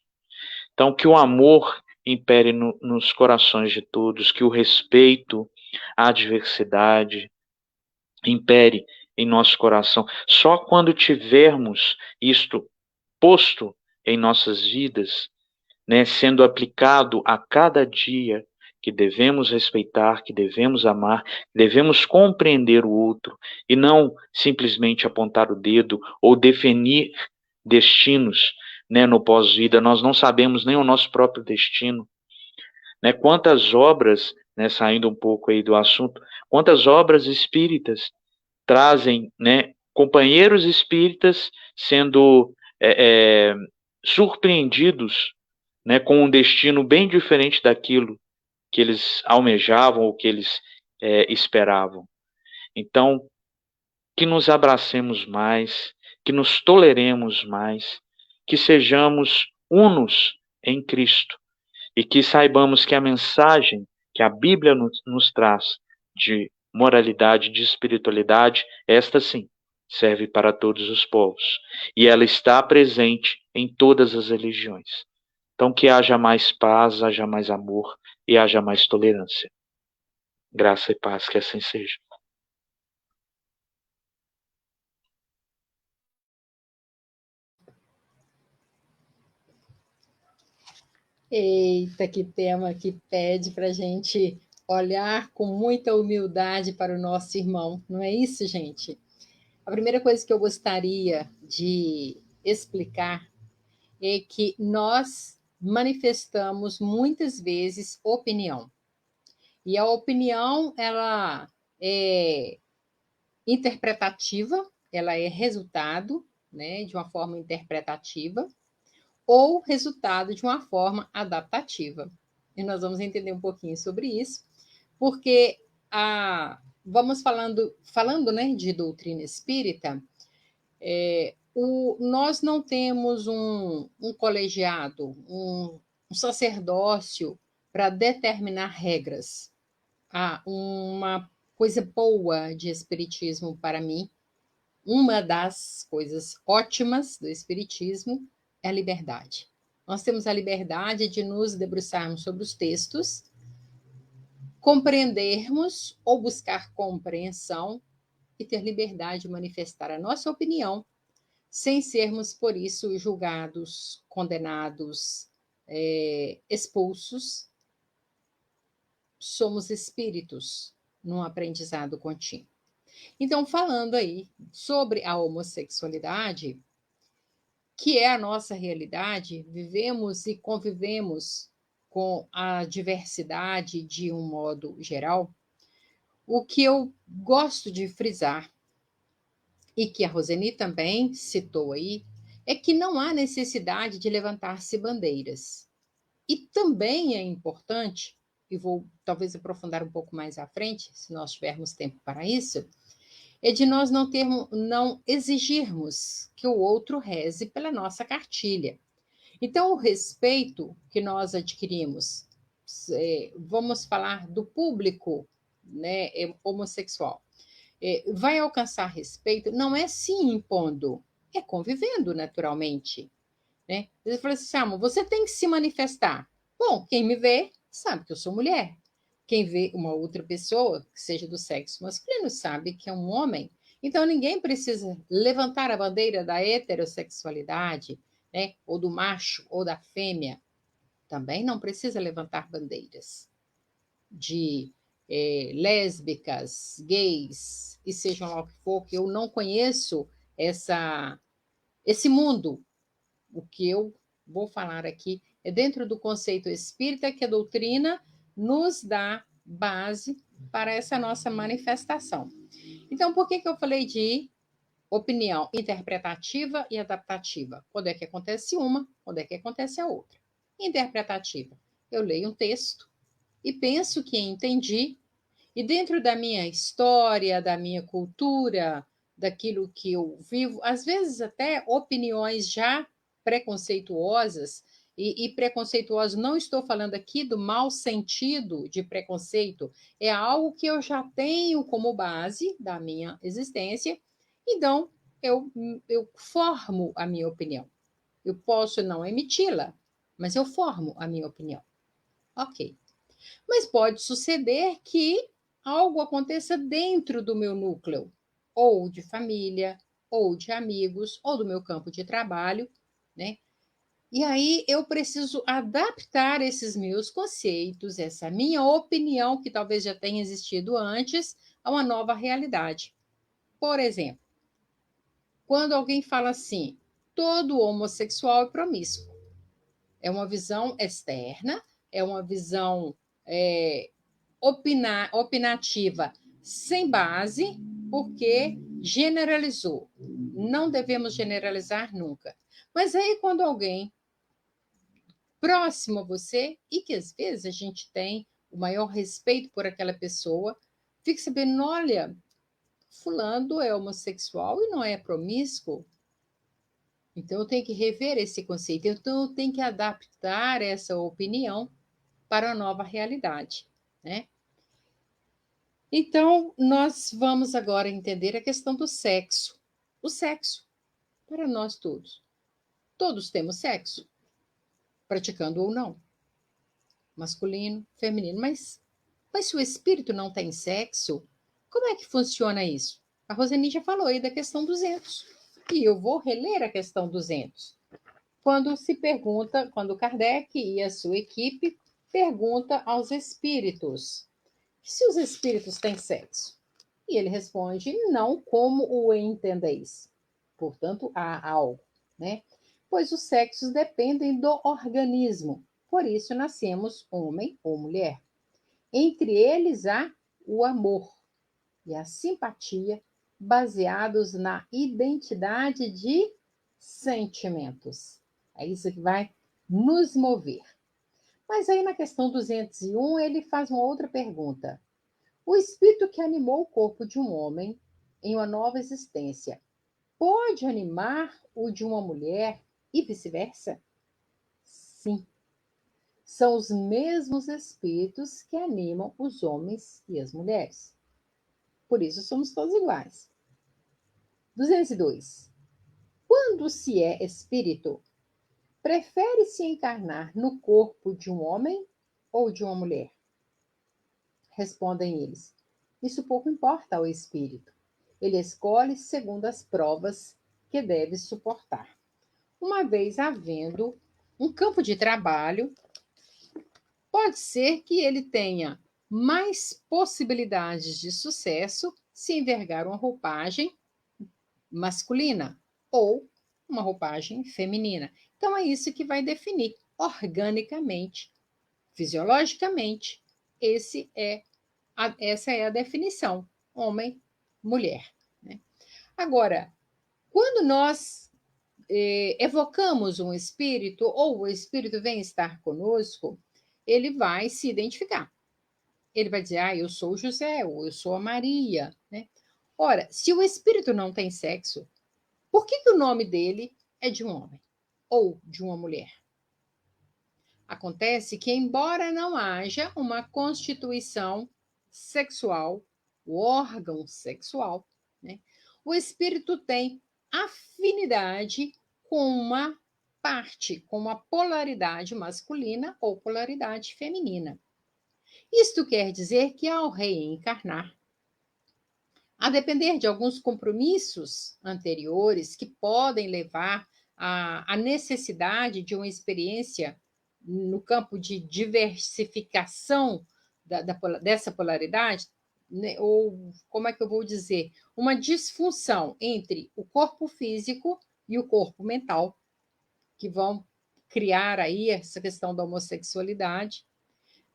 Então, que o amor impere nos corações de todos, que o respeito à diversidade impere em nosso coração. Só quando tivermos isto posto em nossas vidas, né, sendo aplicado a cada dia, que devemos respeitar, que devemos amar, devemos compreender o outro e não simplesmente apontar o dedo ou definir destinos, né, no pós-vida. Nós não sabemos nem o nosso próprio destino, né? Quantas obras, né, saindo um pouco aí do assunto, quantas obras espíritas trazem, né, companheiros espíritas sendo surpreendidos, né, com um destino bem diferente daquilo que eles almejavam ou que eles esperavam. Então, que nos abracemos mais, que nos toleremos mais, que sejamos unos em Cristo e que saibamos que a mensagem que a Bíblia nos traz de moralidade, de espiritualidade, esta sim, serve para todos os povos. E ela está presente em todas as religiões. Então, que haja mais paz, haja mais amor e haja mais tolerância. Graça e paz, que assim seja. Eita, que tema que pede para a gente olhar com muita humildade para o nosso irmão, não é isso, gente? A primeira coisa que eu gostaria de explicar é que nós manifestamos muitas vezes opinião. E a opinião, ela é interpretativa, ela é resultado, né, de uma forma interpretativa, ou resultado de uma forma adaptativa. E nós vamos entender um pouquinho sobre isso, porque vamos falando né, de doutrina espírita, nós não temos um colegiado, um sacerdócio para determinar regras. Uma coisa boa de espiritismo para mim, uma das coisas ótimas do espiritismo é a liberdade. Nós temos a liberdade de nos debruçarmos sobre os textos, compreendermos ou buscar compreensão e ter liberdade de manifestar a nossa opinião, sem sermos, por isso, julgados, condenados, expulsos. Somos espíritos num aprendizado contínuo. Então, falando aí sobre a homossexualidade, que é a nossa realidade, vivemos e convivemos com a diversidade de um modo geral, o que eu gosto de frisar, e que a Roseni também citou aí, é que não há necessidade de levantar-se bandeiras. E também é importante, e vou talvez aprofundar um pouco mais à frente, se nós tivermos tempo para isso, é de nós não exigirmos que o outro reze pela nossa cartilha. Então, o respeito que nós adquirimos, vamos falar do público, né, homossexual, vai alcançar respeito, não é se impondo, é convivendo naturalmente. Né? Ele falou assim, Samu, você tem que se manifestar. Bom, quem me vê sabe que eu sou mulher. Quem vê uma outra pessoa, que seja do sexo masculino, sabe que é um homem. Então, ninguém precisa levantar a bandeira da heterossexualidade, né? Ou do macho, ou da fêmea. Também não precisa levantar bandeiras de lésbicas, gays, e sejam lá o que for, que eu não conheço esse mundo. O que eu vou falar aqui é dentro do conceito espírita que a doutrina nos dá base para essa nossa manifestação. Então, por que eu falei de opinião interpretativa e adaptativa? Quando é que acontece uma, quando é que acontece a outra? Interpretativa. Eu leio um texto e penso que entendi, e dentro da minha história, da minha cultura, daquilo que eu vivo, às vezes até opiniões já preconceituosas, e preconceituoso não estou falando aqui do mau sentido de preconceito, é algo que eu já tenho como base da minha existência, então eu formo a minha opinião. Eu posso não emiti-la, mas eu formo a minha opinião. Ok. Mas pode suceder que algo aconteça dentro do meu núcleo, ou de família, ou de amigos, ou do meu campo de trabalho, né? E aí eu preciso adaptar esses meus conceitos, essa minha opinião, que talvez já tenha existido antes, a uma nova realidade. Por exemplo, quando alguém fala assim, todo homossexual é promíscuo. É uma visão externa, é uma visão opinativa sem base, porque generalizou. Não devemos generalizar nunca. Mas aí, quando alguém próximo a você, e que às vezes a gente tem o maior respeito por aquela pessoa, fique sabendo, olha, fulano é homossexual e não é promíscuo. Então, eu tenho que rever esse conceito. Então, eu tenho que adaptar essa opinião para a nova realidade, né? Então, nós vamos agora entender a questão do sexo. O sexo, para nós todos. Todos temos sexo, praticando ou não. Masculino, feminino. Mas se o espírito não tem sexo, como é que funciona isso? A Roseni já falou aí da questão 200. E eu vou reler a questão 200. Quando se pergunta, quando Kardec e a sua equipe pergunta aos espíritos, se os espíritos têm sexo? E ele responde, não como o entendeis. Portanto, há algo, né? Pois os sexos dependem do organismo. Por isso nascemos homem ou mulher. Entre eles há o amor e a simpatia, baseados na identidade de sentimentos. É isso que vai nos mover. Mas aí na questão 201, ele faz uma outra pergunta. O espírito que animou o corpo de um homem em uma nova existência pode animar o de uma mulher e vice-versa? Sim. São os mesmos espíritos que animam os homens e as mulheres. Por isso somos todos iguais. 202. Quando se é espírito, prefere-se encarnar no corpo de um homem ou de uma mulher? Respondem eles. Isso pouco importa ao espírito. Ele escolhe segundo as provas que deve suportar. Uma vez havendo um campo de trabalho, pode ser que ele tenha mais possibilidades de sucesso se envergar uma roupagem masculina ou uma roupagem feminina. Então, é isso que vai definir organicamente, fisiologicamente, essa é a definição: homem, mulher. Né? Agora, quando nós evocamos um espírito, ou o espírito vem estar conosco, ele vai se identificar. Ele vai dizer, eu sou o José, ou eu sou a Maria. Né? Ora, se o espírito não tem sexo, por que o nome dele é de um homem ou de uma mulher? Acontece que, embora não haja uma constituição sexual, o órgão sexual, né, o espírito tem afinidade com uma parte, com uma polaridade masculina ou polaridade feminina. Isto quer dizer que, ao reencarnar, a depender de alguns compromissos anteriores que podem levar à necessidade de uma experiência no campo de diversificação dessa polaridade, né, ou como é que eu vou dizer? Uma disfunção entre o corpo físico e o corpo mental, que vão criar aí essa questão da homossexualidade.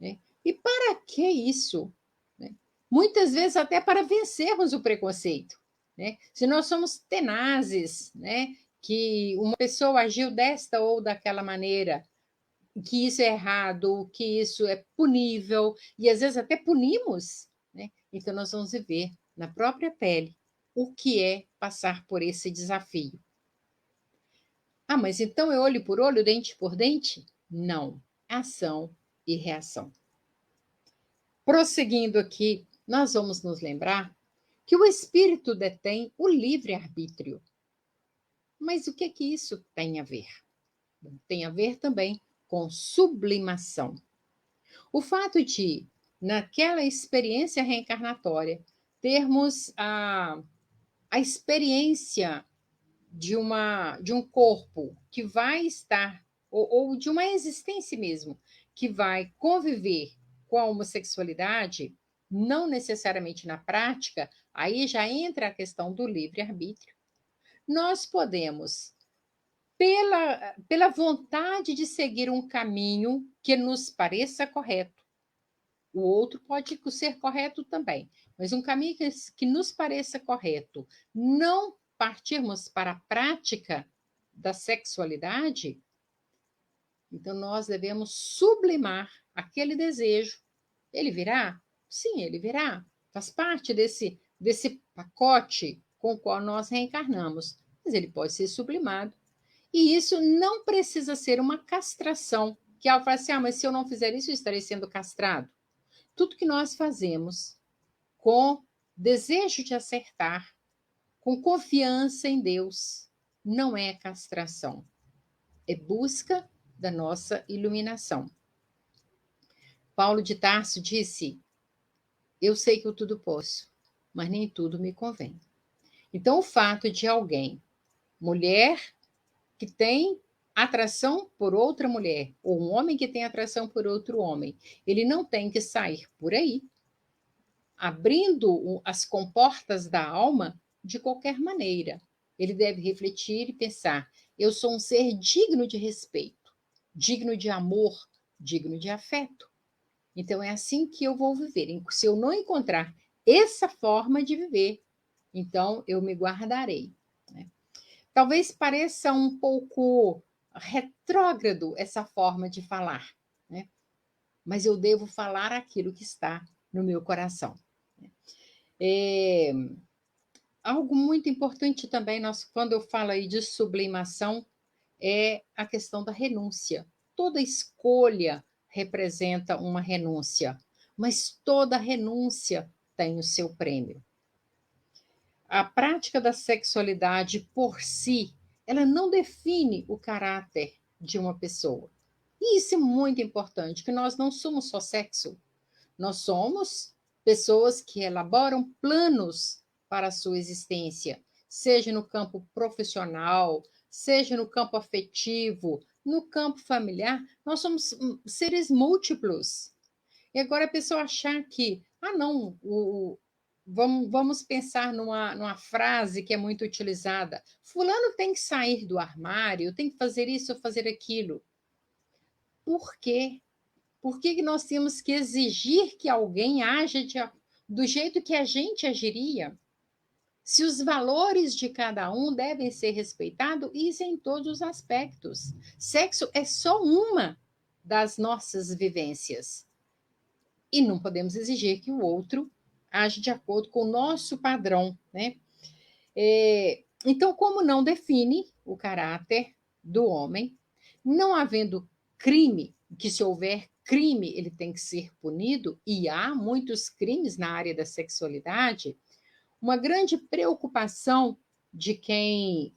Né? E para que isso? Né? Muitas vezes até para vencermos o preconceito. Né? Se nós somos tenazes, né, que uma pessoa agiu desta ou daquela maneira, que isso é errado, que isso é punível, e às vezes até punimos, né? Então nós vamos viver na própria pele o que é passar por esse desafio. Ah, mas então é olho por olho, dente por dente? Não. Ação e reação. Prosseguindo aqui, nós vamos nos lembrar que o espírito detém o livre-arbítrio. Mas o que isso tem a ver? Tem a ver também com sublimação. O fato de, naquela experiência reencarnatória, termos a experiência de um corpo que vai estar, ou de uma existência mesmo, que vai conviver com a homossexualidade, não necessariamente na prática, aí já entra a questão do livre-arbítrio. Nós podemos, pela vontade de seguir um caminho que nos pareça correto, o outro pode ser correto também, mas um caminho que nos pareça correto, não partirmos para a prática da sexualidade, então nós devemos sublimar aquele desejo. Ele virá? Sim, ele virá. Faz parte desse pacote com o qual nós reencarnamos, mas ele pode ser sublimado. E isso não precisa ser uma castração, que ao falar assim, mas se eu não fizer isso, eu estarei sendo castrado. Tudo que nós fazemos com desejo de acertar, com confiança em Deus, não é castração, é busca da nossa iluminação. Paulo de Tarso disse, eu sei que eu tudo posso, mas nem tudo me convém. Então, o fato de alguém, mulher que tem atração por outra mulher, ou um homem que tem atração por outro homem, ele não tem que sair por aí abrindo as comportas da alma de qualquer maneira. Ele deve refletir e pensar: eu sou um ser digno de respeito, digno de amor, digno de afeto. Então é assim que eu vou viver. Se eu não encontrar essa forma de viver, então eu me guardarei. Né? Talvez pareça um pouco retrógrado essa forma de falar, né? Mas eu devo falar aquilo que está no meu coração. É, algo muito importante também, quando eu falo aí de sublimação, é a questão da renúncia. Toda escolha representa uma renúncia, mas toda renúncia tem o seu prêmio. A prática da sexualidade por si, ela não define o caráter de uma pessoa. E isso é muito importante, que nós não somos só sexo. Nós somos pessoas que elaboram planos para a sua existência, seja no campo profissional, seja no campo afetivo, no campo familiar. Nós somos seres múltiplos. E agora a pessoa achar que, não, vamos pensar numa frase que é muito utilizada: Fulano tem que sair do armário, tem que fazer isso ou fazer aquilo. Por quê? Por que nós temos que exigir que alguém haja do jeito que a gente agiria? Se os valores de cada um devem ser respeitados, isso em todos os aspectos. Sexo é só uma das nossas vivências. E não podemos exigir que o outro age de acordo com o nosso padrão, né? Então, como não define o caráter do homem, não havendo crime, que se houver crime, ele tem que ser punido, e há muitos crimes na área da sexualidade, uma grande preocupação de quem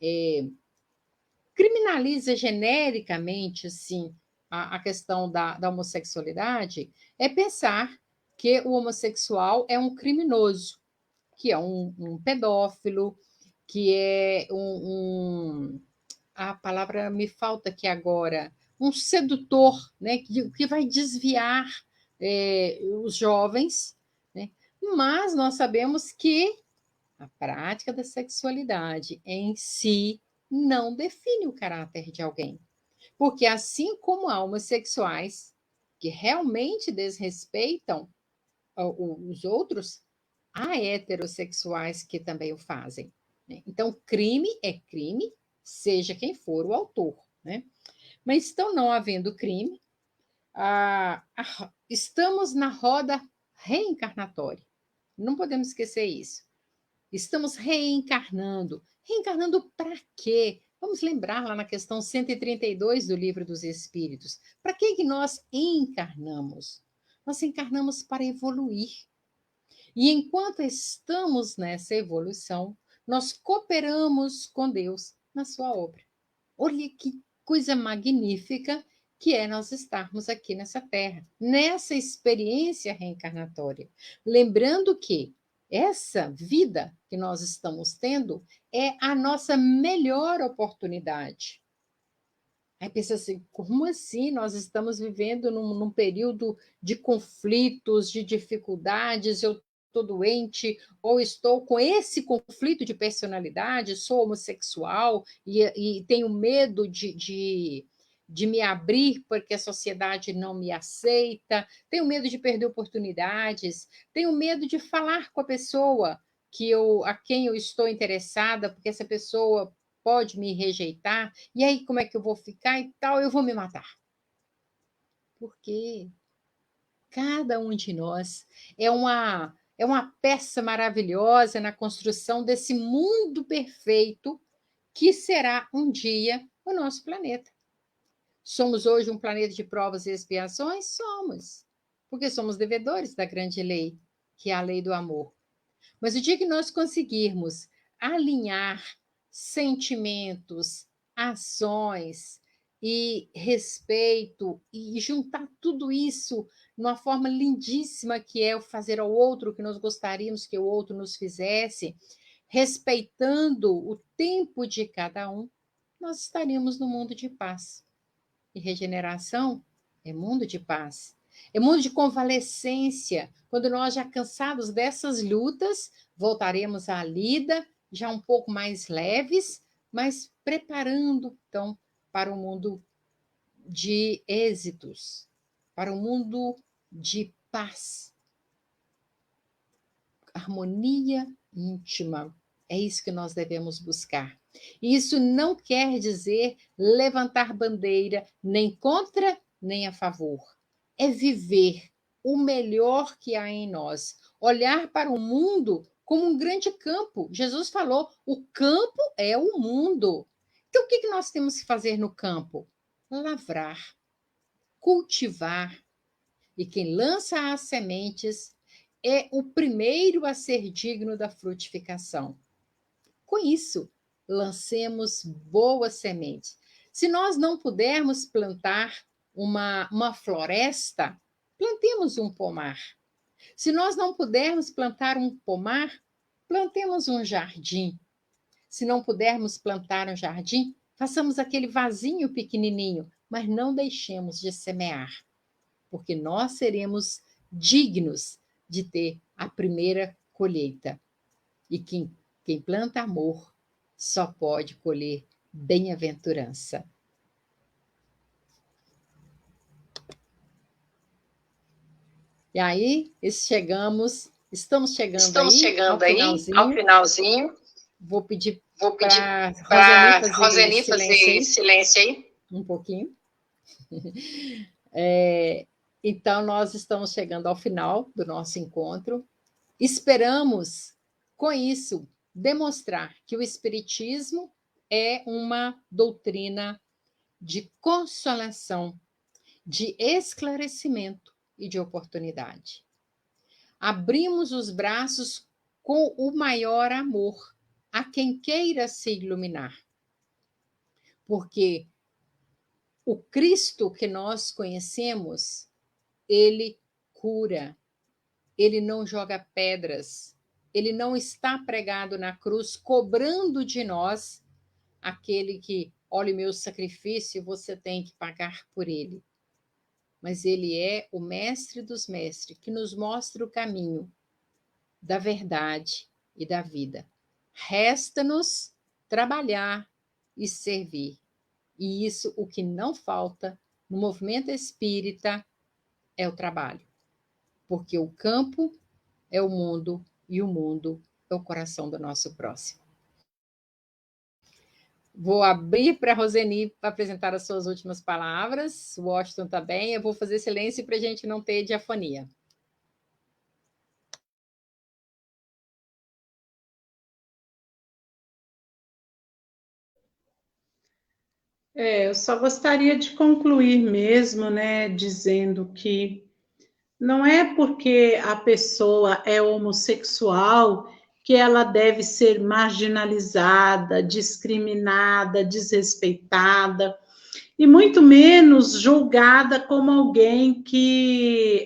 criminaliza genericamente, assim, a questão da homossexualidade, é pensar que o homossexual é um criminoso, que é um pedófilo, que é a palavra me falta aqui agora, um sedutor, né, que vai desviar os jovens, né? Mas nós sabemos que a prática da sexualidade em si não define o caráter de alguém. Porque assim como há homossexuais que realmente desrespeitam os outros, há heterossexuais que também o fazem. Né? Então, crime é crime, seja quem for o autor. Né? Mas, então, não havendo crime, estamos na roda reencarnatória. Não podemos esquecer isso. Estamos reencarnando. Reencarnando para quê? Vamos lembrar lá na questão 132 do Livro dos Espíritos. Para que nós encarnamos? Nós encarnamos para evoluir. E enquanto estamos nessa evolução, nós cooperamos com Deus na sua obra. Olha que coisa magnífica que é nós estarmos aqui nessa terra, nessa experiência reencarnatória. Lembrando que essa vida que nós estamos tendo é a nossa melhor oportunidade. Aí pensa assim, como assim nós estamos vivendo num período de conflitos, de dificuldades, eu estou doente, ou estou com esse conflito de personalidade, sou homossexual e tenho medo de me abrir porque a sociedade não me aceita, tenho medo de perder oportunidades, tenho medo de falar com a pessoa a quem eu estou interessada, porque essa pessoa pode me rejeitar, e aí como é que eu vou ficar e tal, eu vou me matar. Porque cada um de nós é uma peça maravilhosa na construção desse mundo perfeito que será um dia o nosso planeta. Somos hoje um planeta de provas e expiações? Somos, porque somos devedores da grande lei, que é a lei do amor. Mas o dia que nós conseguirmos alinhar sentimentos, ações e respeito e juntar tudo isso numa forma lindíssima que é o fazer ao outro o que nós gostaríamos que o outro nos fizesse, respeitando o tempo de cada um, nós estaríamos no mundo de paz. E regeneração é mundo de paz. É mundo de convalescência. Quando nós já cansados dessas lutas, voltaremos à lida, já um pouco mais leves, mas preparando, então, para um mundo de êxitos, para um mundo de paz, harmonia íntima. É isso que nós devemos buscar. E isso não quer dizer levantar bandeira nem contra, nem a favor. É viver o melhor que há em nós. Olhar para o mundo como um grande campo. Jesus falou, o campo é o mundo. Então, o que nós temos que fazer no campo? Lavrar, cultivar. E quem lança as sementes é o primeiro a ser digno da frutificação. Com isso, lancemos boas sementes. Se nós não pudermos plantar uma floresta, plantemos um pomar. Se nós não pudermos plantar um pomar, plantemos um jardim. Se não pudermos plantar um jardim, façamos aquele vasinho pequenininho, mas não deixemos de semear, porque nós seremos dignos de ter a primeira colheita. E quem planta amor só pode colher bem-aventurança. E aí, estamos chegando ao finalzinho. Vou pedir para Roseni fazer silêncio aí. Um pouquinho. Então, nós estamos chegando ao final do nosso encontro. Esperamos, com isso, demonstrar que o Espiritismo é uma doutrina de consolação, de esclarecimento e de oportunidade. Abrimos os braços com o maior amor a quem queira se iluminar. Porque o Cristo que nós conhecemos, ele cura, ele não joga pedras, ele não está pregado na cruz, cobrando de nós aquele que, olha o meu sacrifício, você tem que pagar por ele. Mas ele é o mestre dos mestres, que nos mostra o caminho da verdade e da vida. Resta-nos trabalhar e servir. E isso, o que não falta no movimento espírita é o trabalho. Porque o campo é o mundo e o mundo é o coração do nosso próximo. Vou abrir para a Roseni para apresentar as suas últimas palavras. O Washington também. Eu vou fazer silêncio para a gente não ter diafonia. Eu só gostaria de concluir mesmo, né, dizendo que não é porque a pessoa é homossexual que ela deve ser marginalizada, discriminada, desrespeitada, e muito menos julgada como alguém que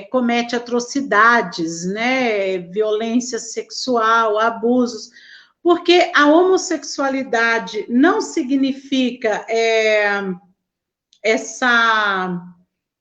comete atrocidades, né, violência sexual, abusos, porque a homossexualidade não significa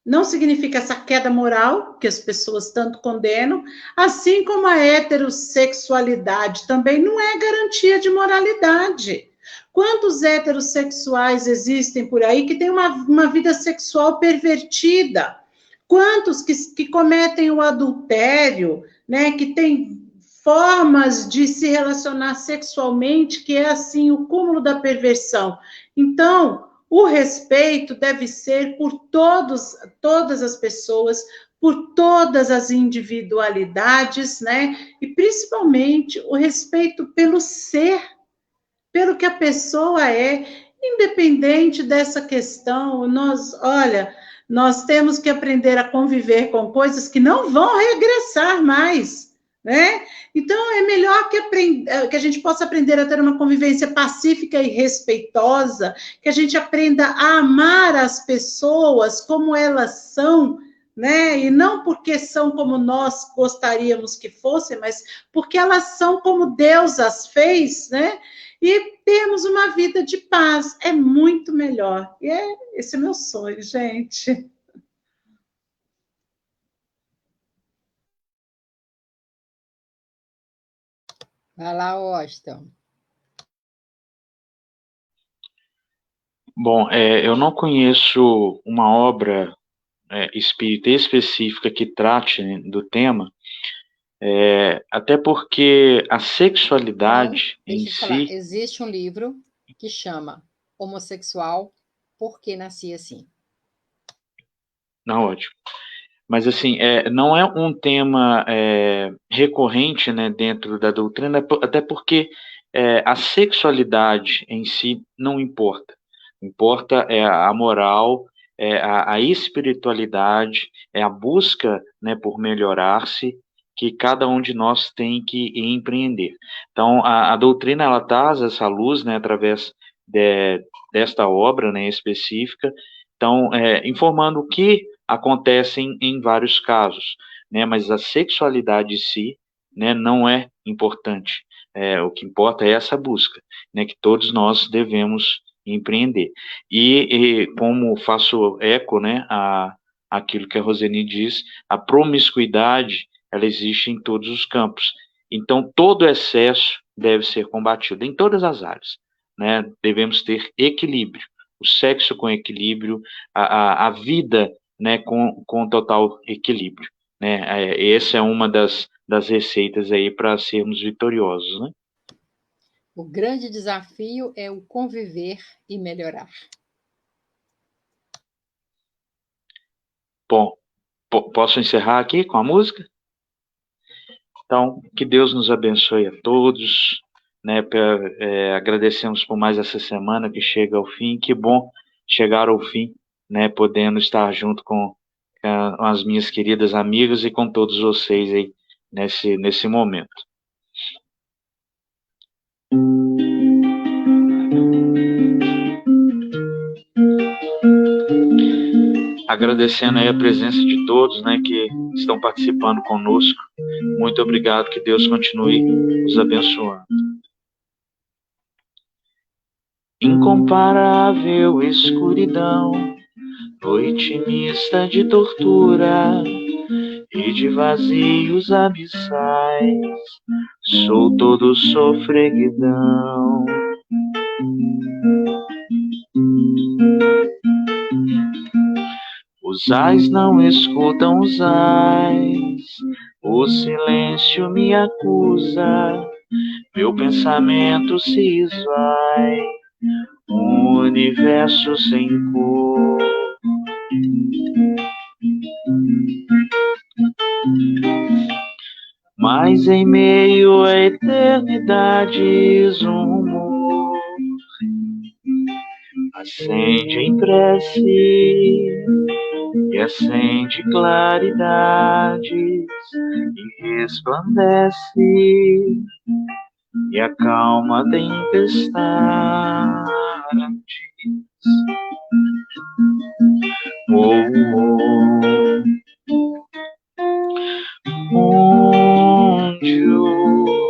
não significa essa queda moral que as pessoas tanto condenam, assim como a heterossexualidade também não é garantia de moralidade. Quantos heterossexuais existem por aí que têm uma vida sexual pervertida? Quantos que cometem o adultério, né, que têm formas de se relacionar sexualmente, que é assim o cúmulo da perversão. Então, o respeito deve ser por todas as pessoas, por todas as individualidades, né? E principalmente o respeito pelo ser, pelo que a pessoa é, independente dessa questão. Nós temos que aprender a conviver com coisas que não vão regressar mais, né? Então, é melhor que a gente possa aprender a ter uma convivência pacífica e respeitosa, que a gente aprenda a amar as pessoas como elas são, né? E não porque são como nós gostaríamos que fossem, mas porque elas são como Deus as fez, né? E termos uma vida de paz é muito melhor. E esse é meu sonho, gente. Vai lá, Washington. Bom, eu não conheço uma obra espírita específica que trate, né, do tema, até porque a Não, sexualidade em deixa eu te falar. si. Existe um livro que chama Homossexual, Por que Nasci Assim? Não, ótimo. Mas, assim, não é um tema recorrente, né, dentro da doutrina, até porque a sexualidade em si não importa. Importa é a moral, é a espiritualidade, é a busca, né, por melhorar-se, que cada um de nós tem que empreender. Então, a doutrina, ela traz essa luz, né, através desta obra, né, específica, então, informando o que acontecem em vários casos, né? Mas a sexualidade em si, né, não é importante. O que importa é essa busca, né, que todos nós devemos empreender. E como faço eco, né, aquilo que a Roseni diz, a promiscuidade, ela existe em todos os campos. Então, todo excesso deve ser combatido em todas as áreas, né? Devemos ter equilíbrio, o sexo com equilíbrio, a vida, né, com total equilíbrio, né? Essa é uma das receitas aí para sermos vitoriosos, né? O grande desafio é o conviver e melhorar. Bom, posso encerrar aqui com a música? Então, que Deus nos abençoe a todos, né? Agradecemos por mais essa semana que chega ao fim. Que bom chegar ao fim, né? Podendo estar junto com as minhas queridas amigas e com todos vocês aí nesse momento. Agradecendo aí a presença de todos, né, que estão participando conosco. Muito obrigado, que Deus continue nos abençoando. Incomparável escuridão, noite mista de tortura e de vazios abissais, sou todo sofreguidão. Os ais não escutam os ais, o silêncio me acusa, meu pensamento se esvai, um universo sem cor. Mas em meio à eternidade, um rumor acende em prece e acende claridades e resplandece e acalma a tempestade. Oh, oh. Onde o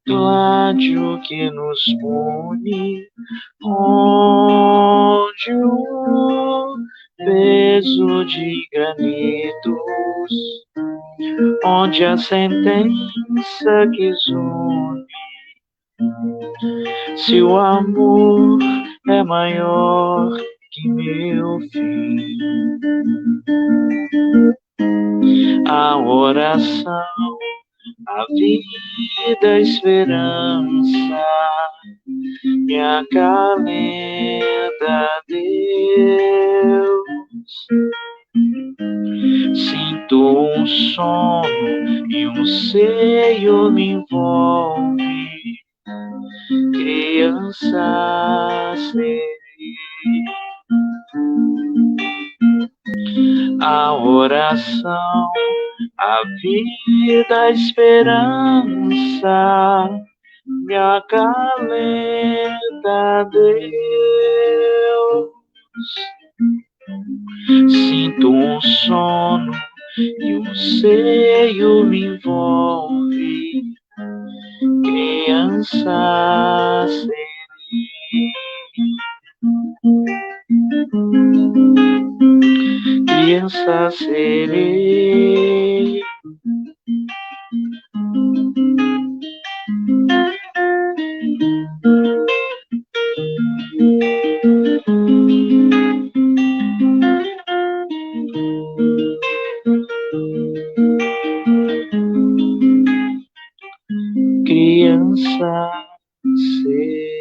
gládio que nos pune, onde o peso de granitos, onde a sentença que zune, se o amor é maior que meu fim. A oração, a vida, a esperança, me acalenta, Deus. Sinto um sono e um seio me envolve, criança serei. A oração, a vida, a esperança, me acalenta, Deus. Sinto um sono e um seio me envolve, criança serei. Criança serei. esperança ser